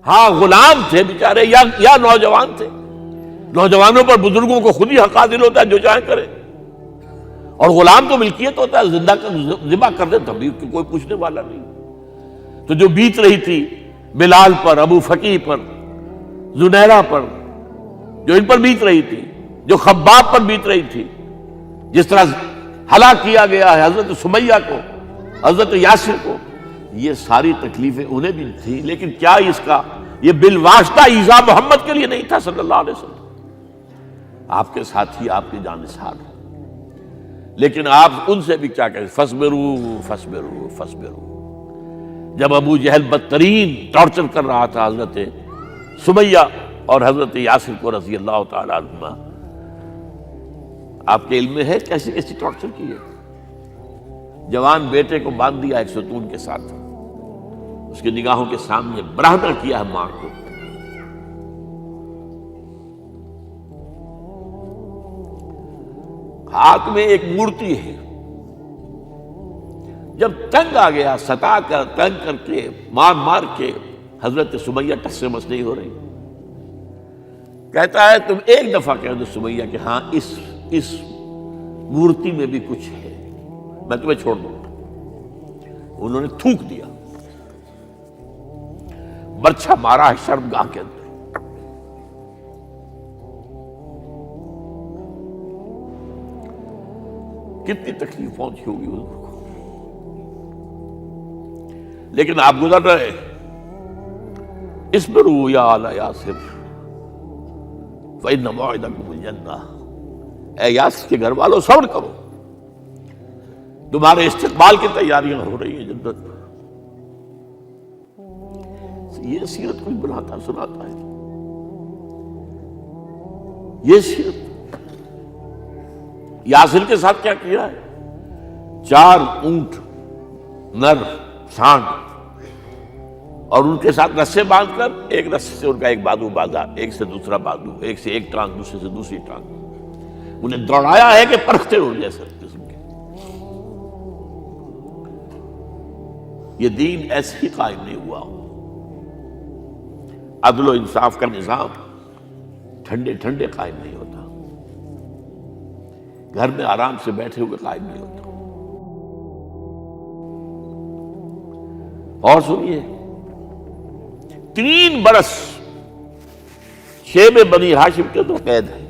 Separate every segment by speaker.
Speaker 1: ہاں غلام تھے بیچارے یا نوجوان تھے. نوجوانوں پر بزرگوں کو خود ہی حق حاصل ہوتا ہے، جو چاہے کرے. اور غلام تو ملکیت ہوتا ہے، زندہ ذبح کر دے تبھی کوئی پوچھنے والا نہیں. تو جو بیت رہی تھی بلال پر، ابو فقیہ پر، زنیرہ پر، جو ان پر بیت رہی تھی، جو خباب پر بیت رہی تھی، جس طرح ہلاک کیا گیا ہے حضرت سمیہ کو، حضرت یاسر کو، یہ ساری تکلیفیں انہیں بھی تھیں. لیکن کیا اس کا یہ بالواسطہ ایذا محمد کے لیے نہیں تھا صلی اللہ علیہ وسلم؟ آپ کے ساتھی آپ کی جانثار ہیں، لیکن آپ ان سے بھی کیا کہیں، فصبروا فصبروا فصبروا. جب ابو جہل بدترین ٹارچر کر رہا تھا حضرت سمیہ اور حضرت یاسر کو رضی اللہ تعالی عنہما، آپ کے علم میں ہے کیسی کیسی ٹارچر کی ہے. جوان بیٹے کو باندھ دیا ایک ستون کے ساتھ، اس کی نگاہوں کے سامنے برہنہ کیا ہے ماں کو. ہاتھ میں ایک مورتی ہے. جب تنگ آ گیا، ستا کر تنگ کر کے مار مار کے حضرت سمیہ ٹس سے مس نہیں ہو رہی. کہتا ہے تم ایک دفعہ کہہ دو سمیہ کہ ہاں اس مورتی میں بھی کچھ ہے، میں تمہیں چھوڑ دوں گا. انہوں نے تھوک دیا، برچھا مارا ہے شرمگاہ کے اندر. کتنی تکلیف پہنچی ہوگی حضور کو. لیکن آپ گزر رہے، اصبروا یا آل یاسر فإن موعدکم الجنہ. اے یاسر کے گھر والوں صبر کرو، تمہارے استقبال کی تیاریاں ہو رہی ہیں جنت. یہ سیرت کوئی بناتا سناتا ہے، یہ سیرت. یاسر کے ساتھ کیا کیا ہے؟ 4 اونٹ نر سانڈ، اور ان کے ساتھ رسے باندھ کر ایک رسے سے ان کا ایک بازو باندھا، ایک سے دوسرا بازو، ایک سے ایک ٹانگ، دوسرے سے دوسری ٹانگ. انہیں دوڑایا ہے کہ پرکھتے ہو جیسے قسم کے. یہ دین ایسے ہی قائم نہیں ہوا. عدل و انصاف کا نظام ٹھنڈے ٹھنڈے قائم نہیں ہوتا، گھر میں آرام سے بیٹھے ہوئے قائم نہیں ہوتا. اور سنیے، 3 برس شیب بنی ہاشم کے تو قید ہے،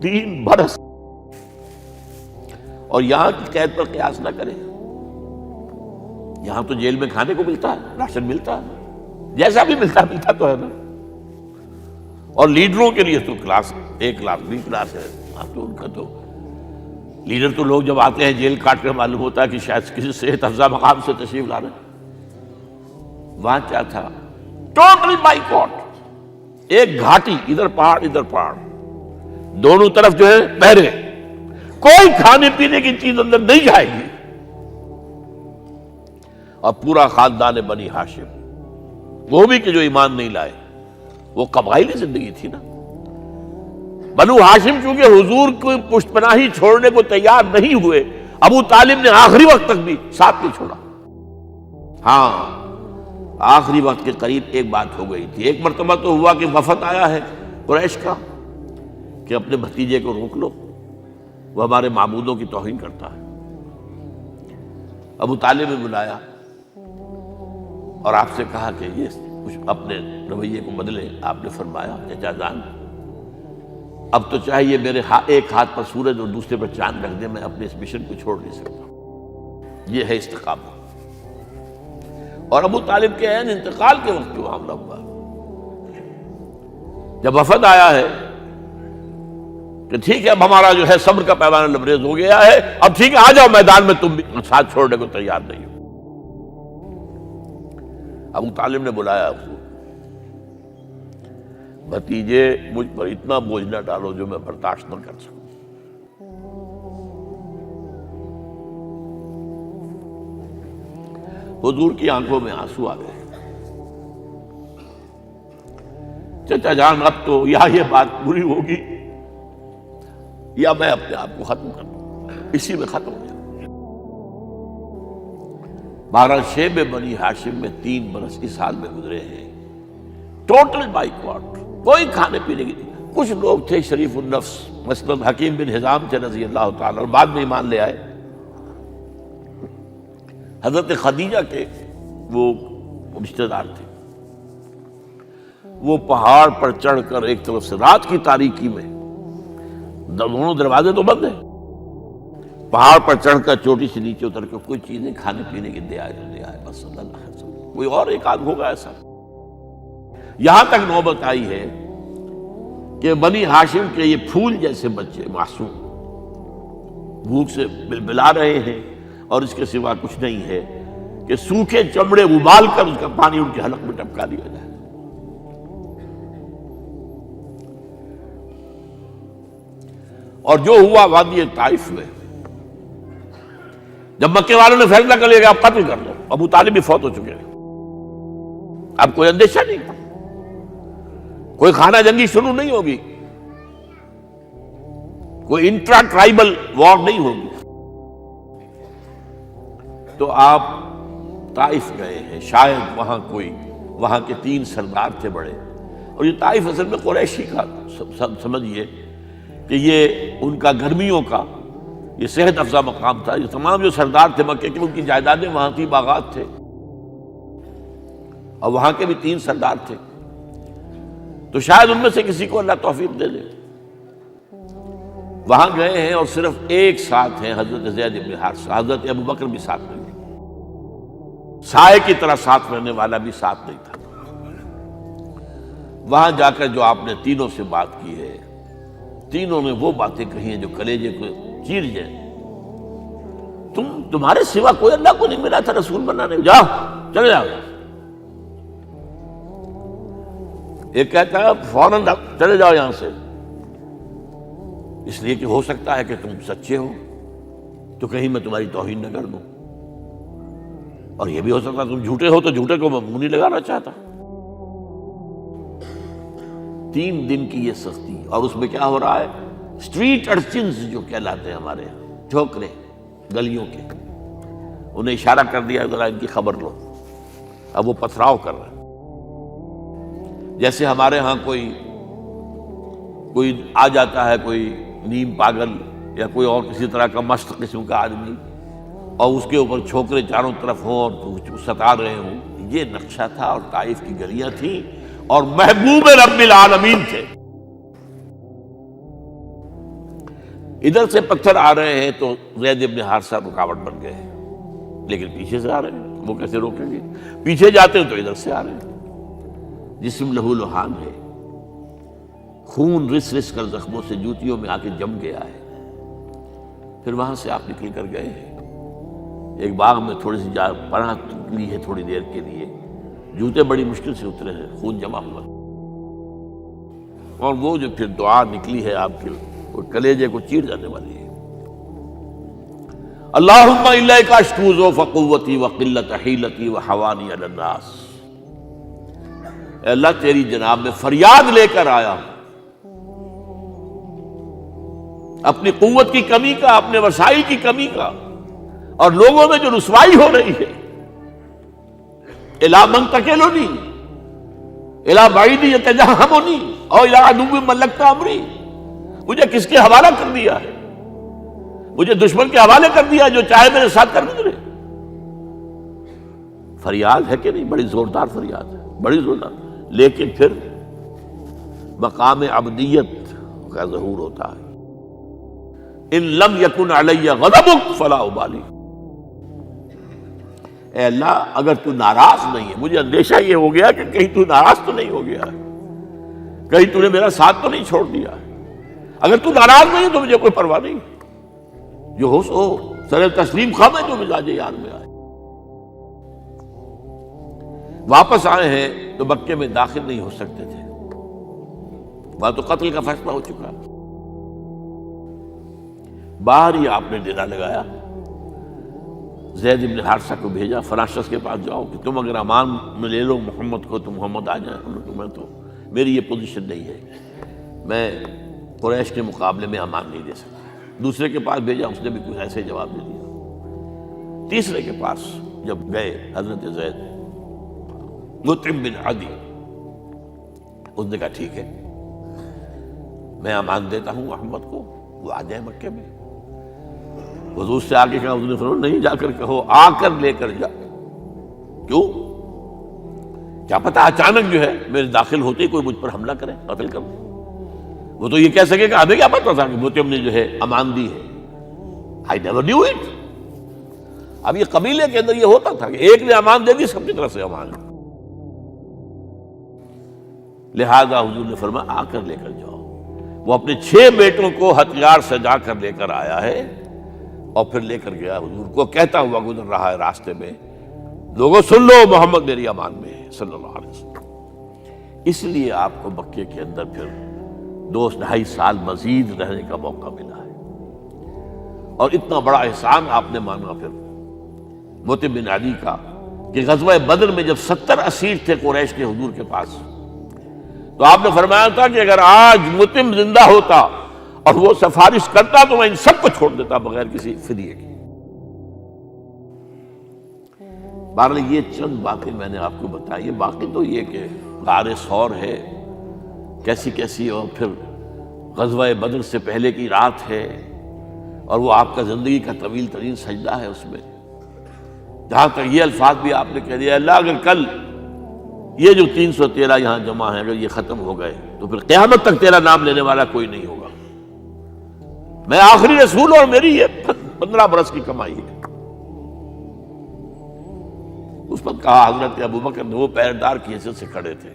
Speaker 1: 3 برس. اور یہاں کی قید پر قیاس نہ کریں. یہاں تو جیل میں کھانے کو ملتا ہے، راشن ملتا ہے، جیسا بھی ملتا تو ہے نا. اور لیڈروں کے لیے تو class A class B class ہے. آپ تو ان کا تو لیڈر تو لوگ جب آتے ہیں جیل کاٹ کر معلوم ہوتا ہے کہ شاید کسی صحت افزا مقام سے تشریف لا رہے ہیں. وہاں کیا تھا؟ Total boycott. ایک گھاٹی، ادھر پہاڑ ادھر پہاڑ، دونوں طرف جو ہے پہرے، کوئی کھانے پینے کی چیز اندر نہیں جائے گی. اور پورا خاندان بنی ہاشم، وہ بھی کہ جو ایمان نہیں لائے، وہ قبائلی زندگی تھی نا. بنو ہاشم چونکہ حضور کو پشت پناہی چھوڑنے کو تیار نہیں ہوئے، ابو طالب نے آخری وقت تک بھی ساتھ نہیں چھوڑا. ہاں آخری وقت کے قریب ایک بات ہو گئی تھی. ایک مرتبہ تو ہوا کہ وفد آیا ہے قریش کا کہ اپنے بھتیجے کو روک لو، وہ ہمارے معبودوں کی توہین کرتا ہے. ابو طالب نے بلایا اور آپ سے کہا کہ یہ کچھ اپنے رویے کو بدلے. آپ نے فرمایا چچا جان، اب تو چاہیے میرے ایک ہاتھ پر سورج اور دوسرے پر چاند رکھ دے، میں اپنے اس مشن کو چھوڑ نہیں سکتا. یہ ہے استقامت. اور ابو طالب کے عین انتقال کے وقت جو معاملہ ہوا، جب وفد آیا ہے کہ ٹھیک ہے اب ہمارا جو ہے صبر کا پیمانہ لبریز ہو گیا ہے، اب ٹھیک ہے آ جاؤ میدان میں، تم بھی ساتھ چھوڑنے کو تیار نہیں ہو. ابو طالب نے بلایا اس کو، بھتیجے مجھ پر اتنا بوجھ نہ ڈالو جو میں برداشت نہ کر سکوں. حضور کی آنکھوں میں آنسو آ گئے. چچا جان اب تو یا یہ بات بری ہوگی یا میں اپنے آپ کو ختم کر دوں، اسی میں ختم ہو جائے. بہرحال شیب بنی ہاشم میں 3 برس اس حال میں گزرے ہیں ٹوٹل بائیکاٹ، کوئی کھانے پینے کی نہیں۔ کچھ لوگ تھے شریف النفس، مثلا حکیم بن حزام تھے رضی اللہ تعالیٰ، اور بعد میں ایمان لے آئے۔ حضرت خدیجہ کے وہ رشتہ دار تھے، وہ پہاڑ پر چڑھ کر ایک طرف سے رات کی تاریکی میں، دونوں دروازے تو بند ہیں، پہاڑ پر چڑھ کر چوٹی سے نیچے اتر کے کوئی چیزیں کھانے پینے کی دے آئے تو دے آئے، بس صلی اللہ علیہ وسلم۔ کوئی اور ایک آدھ ہوگا ایسا۔ یہاں تک نوبت آئی ہے کہ بنی ہاشم کے یہ پھول جیسے بچے معصوم بھوک سے بلبلا رہے ہیں، اور اس کے سوا کچھ نہیں ہے کہ سوکھے چمڑے ابال کر اس کا پانی ان کے حلق میں ٹپکا دیا جائے۔ اور جو ہوا وادی طائف میں، جب مکے والوں نے فیصلہ کر لیا کہ آپ قتل کر دو، ابو طالب بھی فوت ہو چکے ہیں، اب کوئی اندیشہ نہیں، کوئی خانہ جنگی شروع نہیں ہوگی، کوئی انٹرا ٹرائبل وار نہیں ہوگی، تو آپ طائف گئے ہیں۔ شاید وہاں کے 3 سردار تھے بڑے، اور یہ طائف اصل میں قریشی کا سمجھیے کہ یہ ان کا گرمیوں کا یہ صحت افزا مقام تھا۔ یہ تمام جو سردار تھے مکے کے، ان کی جائیدادیں وہاں تھی، باغات تھے، اور وہاں کے بھی 3 سردار تھے، تو شاید ان میں سے کسی کو اللہ توفیق دے دے۔ وہاں گئے ہیں اور صرف ایک ساتھ ہیں، حضرت زید بن حارثہ، حضرت ابو بکر بھی ساتھ نہیں، سائے کی طرح ساتھ رہنے والا بھی ساتھ نہیں تھا۔ وہاں جا کر جو آپ نے تینوں سے بات کی ہے، تینوں نے وہ باتیں کہی ہیں جو کلیجے کو چیر جائیں۔ تمہارے سوا کوئی اللہ کو نہیں ملا تھا رسول بنانے، جاؤ چلے جاؤ۔ ایک کہتا ہے فوراً چلے جاؤ یہاں سے، اس لیے کہ ہو سکتا ہے کہ تم سچے ہو تو کہیں میں تمہاری توہین نہ کر دوں، اور یہ بھی ہو سکتا ہے تم جھوٹے ہو تو جھوٹے کو میں منہ نہیں لگانا چاہتا۔ 3 دن کی یہ سختی، اور اس میں کیا ہو رہا ہے، اسٹریٹ ارچنز جو کہلاتے ہیں ہمارے یہاں، ٹھوکرے گلیوں کے، انہیں اشارہ کر دیا ذرا ان کی خبر لو، اب وہ پتھراؤ کر رہے ہیں۔ جیسے ہمارے ہاں کوئی آ جاتا ہے، کوئی نیم پاگل یا کوئی اور کسی طرح کا مست قسم کا آدمی، اور اس کے اوپر چھوکرے چاروں طرف ہوں اور ستا رہے ہوں، یہ نقشہ تھا، اور طائف کی گلیاں تھیں، اور محبوب رب العالمین تھے۔ ادھر سے پتھر آ رہے ہیں تو زید بن حارثہ رکاوٹ بن گئے ہیں، لیکن پیچھے سے آ رہے ہیں، وہ کیسے روکیں گے؟ پیچھے جاتے ہیں تو ادھر سے آ رہے ہیں۔ جسم لہو لہان ہے، خون رس رس کر زخموں سے جوتیوں میں آ کے جم گیا ہے۔ پھر وہاں سے آپ نکل کر گئے ہیں، ایک باغ میں تھوڑی سی پناہ لی ہے تھوڑی دیر کے لیے، جوتے بڑی مشکل سے اترے ہیں، خون جمع ہوا، اور وہ جو پھر دعا نکلی ہے آپ کے، وہ کلیجے کو چیر جانے والی ہے۔ اللہم الیک اشکو ضعف قوتی وقلت حیلتی وحوانی علی الناس، اے اللہ تیری جناب میں فریاد لے کر آیا ہوں، اپنی قوت کی کمی کا، اپنے وسائل کی کمی کا، اور لوگوں میں جو رسوائی ہو رہی ہے، الی من تکلنی الی بعید یتجہمنی او الی عدو ملکت امری، مجھے کس کے حوالہ کر دیا ہے، مجھے دشمن کے حوالے کر دیا جو چاہے میرے ساتھ کر گزرے۔ فریاد ہے کہ نہیں؟ بڑی زوردار فریاد ہے، بڑی زوردار، لیکن پھر مقام عبدیت کا ظہور ہوتا ہے۔ ان لم یکن علی غضبک فلا ابالی، اے اللہ اگر تو ناراض نہیں ہے، مجھے اندیشہ یہ ہو گیا کہ کہیں تو ناراض تو نہیں ہو گیا ہے، کہیں تو نے میرا ساتھ تو نہیں چھوڑ دیا ہے۔ اگر تو ناراض نہیں ہے تو مجھے کوئی پرواہ نہیں، جو ہو سو سر تسلیم خم ہے جو مزاج یار میں آئے۔ واپس آئے ہیں تو مکے میں داخل نہیں ہو سکتے تھے، وہاں تو قتل کا فیصلہ ہو چکا۔ باہر ہی آپ نے ڈیرا لگایا، زید بن حارثہ کو بھیجا، فلاں شخص کے پاس جاؤ کہ تم اگر امان میں لے لو محمد کو تو محمد آ جائیں، تمہیں تو میری یہ پوزیشن نہیں ہے، میں قریش کے مقابلے میں امان نہیں دے سکتا۔ دوسرے کے پاس بھیجا، اس نے بھی کچھ ایسے جواب دے دیا۔ تیسرے کے پاس جب گئے حضرت زید، مطعم بن عدی، اس نے کہا ٹھیک ہے، میں امان دیتا ہوں محمد کو، وہ آ جائے مکے میں۔ حضور سے آگے کہا، حضور نے فرمایا نہیں جا کر کہو، آ کر لے کر جا۔ کیوں؟ کیا پتا اچانک جو ہے میرے داخل ہوتے ہی کوئی مجھ پر حملہ کرے، قتل کر دے۔ وہ تو یہ کہہ سکے کہ ہمیں کیا پتا تھا کہ مطعم نے جو ہے امان دی ہے، I never knew it۔ اب یہ قبیلے کے اندر یہ ہوتا تھا کہ ایک نے امان دے دی، سب کی طرف سے امان۔ لہذا حضور نے فرمایا آ کر لے کر جاؤ۔ وہ اپنے 6 بیٹوں کو ہتھیار سجا کر لے کر آیا ہے اور پھر لے کر گیا حضور کو، کہتا ہوا گزر رہا ہے راستے میں، لوگوں سن لو محمد میری امان میں ہے صلی اللہ علیہ وسلم۔ اس لیے آپ کو مکے کے اندر پھر 2.5 سال مزید رہنے کا موقع ملا ہے، اور اتنا بڑا احسان آپ نے مانا پھر مطعم بن عدی کا کہ غزوہ بدر میں جب 70 اسیر تھے قریش کے حضور کے پاس، تو آپ نے فرمایا تھا کہ اگر آج مطعم زندہ ہوتا اور وہ سفارش کرتا تو میں ان سب کو چھوڑ دیتا بغیر کسی فدیے کے۔ بہرحال یہ چند باتیں میں نے آپ کو بتائی، باقی تو یہ کہ غار ثور ہے کیسی کیسی، اور پھر غزوہ بدر سے پہلے کی رات ہے، اور وہ آپ کا زندگی کا طویل ترین سجدہ ہے اس میں، جہاں تک یہ الفاظ بھی آپ نے کہہ دیا، اللہ اگر کل یہ جو 313 یہاں جمع ہیں اگر یہ ختم ہو گئے تو پھر قیامت تک تیرا نام لینے والا کوئی نہیں ہوگا، میں آخری رسول اور میری یہ 15 برس کی کمائی ہے۔ اس پر کہا حضرت ابوبکر نے، وہ پیردار کی حیثیت سے کھڑے تھے،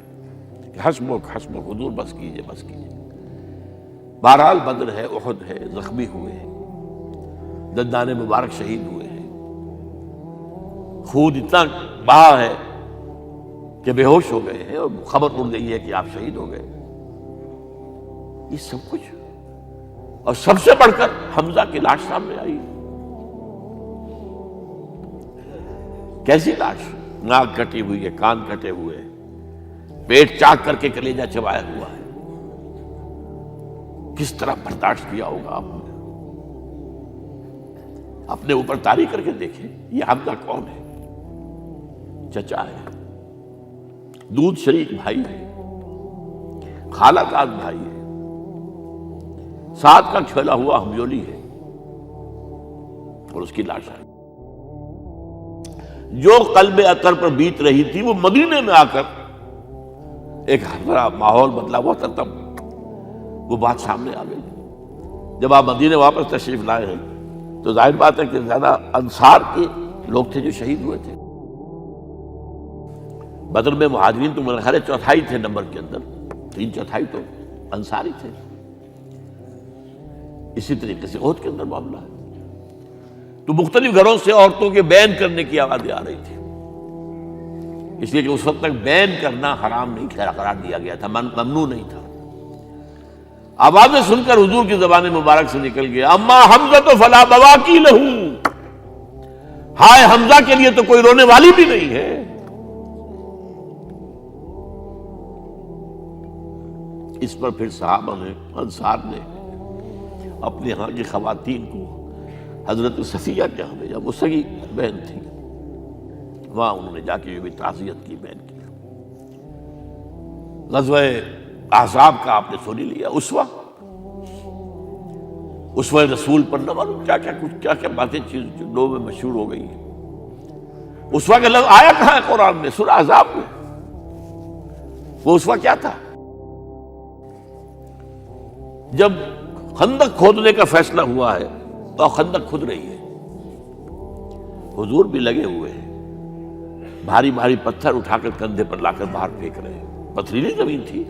Speaker 1: کہ حسبک حسبک، حضور بس کیجئے بس کیجئے۔ بہرحال بدر ہے، احد ہے، زخمی ہوئے ہیں، دندان مبارک شہید ہوئے ہیں، خون اتنا بہا ہے کہ بے ہوش ہو گئے ہیں، اور خبر اڑ گئی ہے کہ آپ شہید ہو گئے۔ یہ سب کچھ، اور سب سے بڑھ کر حمزہ کی لاش سامنے آئی۔ کیسی لاش؟ ناک کٹی ہوئی ہے، کان کٹے ہوئے ہیں، پیٹ چاک کر کے کلیجہ چبایا ہوا ہے۔ کس طرح برداشت کیا ہوگا آپ نے؟ اپنے اوپر طاری کر کے دیکھیں، یہ حمزہ کون ہے؟ چچا ہے، دودھ شریک بھائی ہے، خالہ زاد بھائی ہے، ساتھ کا کھیلا ہوا ہمجولی ہے، اور اس کی لاش ہے۔ جو قلب اطہر پر بیت رہی تھی وہ مدینے میں آ کر ایک بڑا ماحول بدلا ہوا تھا، تب وہ بات سامنے آ گئی۔ جب آپ مدینے واپس تشریف لائے ہیں تو ظاہر بات ہے کہ زیادہ انصار کے لوگ تھے جو شہید ہوئے تھے۔ بدر میں مہاجرین تو میرے خیال ہے 1/4 تھے نمبر کے اندر، 3/4 تو انصاری تھے۔ اسی طریقے سے احد کے اندر معاملہ ہے، تو مختلف گھروں سے عورتوں کے بین کرنے کی آوازیں آ رہی تھی، اس لیے کہ اس وقت تک بین کرنا حرام نہیں قرار دیا گیا تھا، ممنوع نہیں تھا۔ آوازیں سن کر حضور کی زبان مبارک سے نکل گیا، اما حمزہ تو فلا بواکی لہو، ہائے حمزہ کے لیے تو کوئی رونے والی بھی نہیں ہے۔ اس پر پھر صحابہ نے، انصار نے اپنے ہاں کی خواتین کو حضرت صفیہ کے ہاں بھیجا، وہ سگی بہن تھی، وہاں انہوں نے جا کے یہ بھی تعزیت کی بہن کی۔ غزوہ احزاب کا آپ نے سن لیا، اسوہ رسول پر نہ معلوم کیا کیا باتیں چیز لوگوں میں مشہور ہو گئی ہیں۔ اسوہ کا لفظ آیا کہاں ہے قرآن میں؟ سورہ احزاب میں۔ وہ اسوہ کیا تھا؟ جب خندق کھودنے کا فیصلہ ہوا ہے تو خندق کھود رہی ہے، حضور بھی لگے ہوئے ہیں، بھاری بھاری پتھر اٹھا کر کندھے پر لا کر باہر پھینک رہے ہیں، پتھریلی زمین تھی،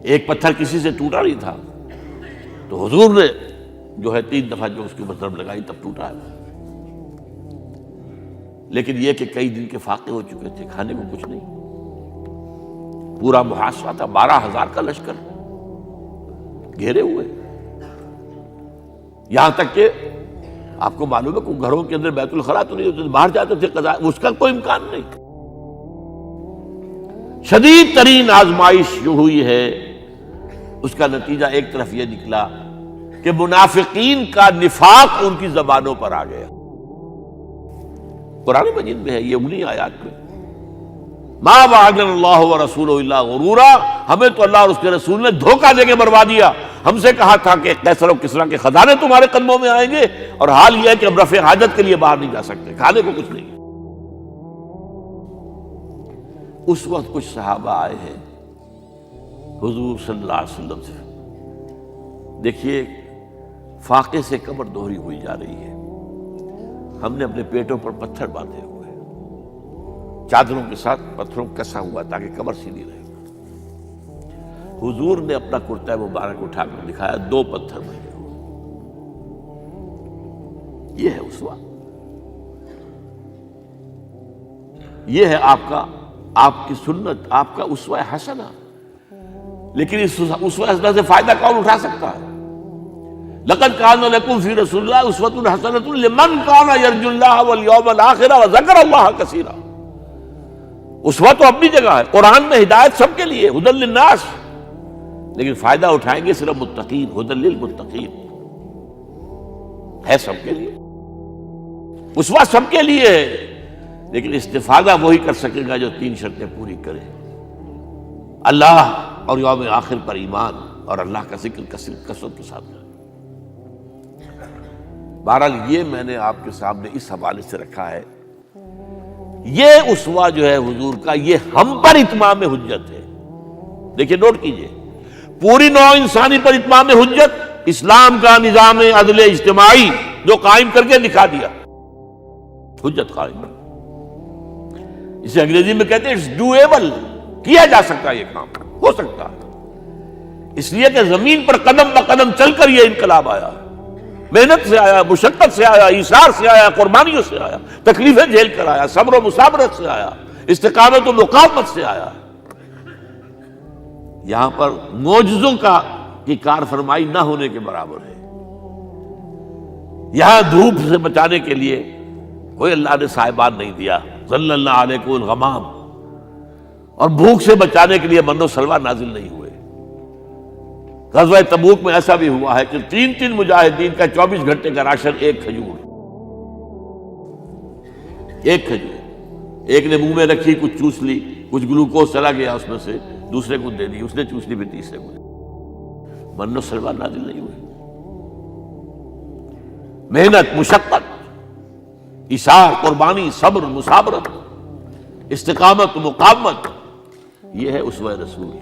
Speaker 1: ایک پتھر کسی سے ٹوٹا نہیں تھا، تو حضور نے جو ہے 3 دفعہ جو اس کے اوپر ضرب لگائی تب ٹوٹا ہے۔ لیکن یہ کہ کئی دن کے فاقے ہو چکے تھے، کھانے کو کچھ نہیں، پورا محاصرہ تھا، 12,000 کا لشکر گھیرے ہوئے، یہاں تک کہ آپ کو معلوم ہے کہ گھروں کے اندر بیت الخلا تو نہیں ہوتے، باہر جاتے تھے قضاء، اس کا کوئی امکان نہیں۔ شدید ترین آزمائش جو ہوئی ہے اس کا نتیجہ ایک طرف یہ نکلا کہ منافقین کا نفاق ان کی زبانوں پر آ گیا۔ قرآن مجید میں ہے یہ انہی آیات میں، ما وعدنا اللہ ورسولہ الا غرورا، ہمیں تو اللہ اور اس کے رسول نے دھوکہ دے کے مروا دیا۔ ہم سے کہا تھا کہ قیصر و کسریٰ کے خزانے تمہارے قدموں میں آئیں گے، اور حال یہ ہے کہ اب رفع حاجت کے لیے باہر نہیں جا سکتے، کھانے کو کچھ نہیں۔ اس وقت کچھ صحابہ آئے ہیں حضور صلی اللہ علیہ وسلم سے، دیکھیے فاقے سے کمر دوہری ہوئی جا رہی ہے، ہم نے اپنے پیٹوں پر پتھر باندھے ہوئے، چادروں کے ساتھ پتھروں کسا ہوا تاکہ کمر سیدھی رہے۔ حضور نے اپنا کرتا مبارک اٹھا کر دکھایا، 2 پتھر بنے ہوئے۔ یہ ہے اسوہ، یہ ہے آپ کی سنت، آپ کا اسوہ حسنہ۔ لیکن اس اسوہ حسنہ سے فائدہ کون اٹھا سکتا ہے؟ لقد کان لکم فی رسول اللہ اسوۃ حسنۃ لمن کان یرجو اللہ والیوم الآخر وذکر اللہ کثیرا۔ اسوہ تو اپنی جگہ ہے، قرآن میں ہدایت سب کے لیے، ھدی للناس، لیکن فائدہ اٹھائیں گے صرف متقین، ھدی للمتقین ہے سب کے لیے، اسوہ سب کے لیے ہے، لیکن استفادہ وہی کر سکے گا جو 3 شرطیں پوری کرے: اللہ اور یوم آخر پر ایمان، اور اللہ کا ذکر کثرت کے ساتھ کرے۔ بہرحال یہ میں نے آپ کے سامنے اس حوالے سے رکھا ہے، یہ اسوہ جو ہے حضور کا، یہ ہم پر اتمام حجت ہے۔ دیکھیے نوٹ کیجئے، پوری نوع انسانی پر اتمام حجت، اسلام کا نظام عدل اجتماعی جو قائم کر کے دکھا دیا، حجت قائم، اسے انگریزی میں کہتے ہیں اٹس ڈویبل، کیا جا سکتا ہے، یہ کام ہو سکتا ہے، اس لیے کہ زمین پر قدم بقدم چل کر یہ انقلاب آیا، محنت سے آیا، مشقت سے آیا، ایثار سے آیا، قربانیوں سے آیا، تکلیفیں جھیل کر آیا، صبر و مصابرت سے آیا، استقامت و مقاومت سے آیا۔ یہاں پر معجزوں کی کار فرمائی نہ ہونے کے برابر ہے۔ یہاں دھوپ سے بچانے کے لیے کوئی اللہ نے صاحبان نہیں دیا، ظل اللہ علیکم الغمام، اور بھوک سے بچانے کے لیے من و سلوہ نازل نہیں ہوئے۔ غزوہ تبوک میں ایسا بھی ہوا ہے کہ 3 مجاہدین کا 24 گھنٹے کا راشن ایک کھجور، ایک نے منہ میں رکھی، کچھ چوس لی، کچھ گلوکوز چلا گیا اس میں سے، دوسرے کو دے دی، اس نے چوس لی، پھر تیسرے کو دے دی۔ من و سلوہ نازل نہیں ہوئے۔ محنت، مشقت، ایثار، قربانی، صبر، مصابرت، استقامت، مقاومت، یہ ہے اسوہ رسول۔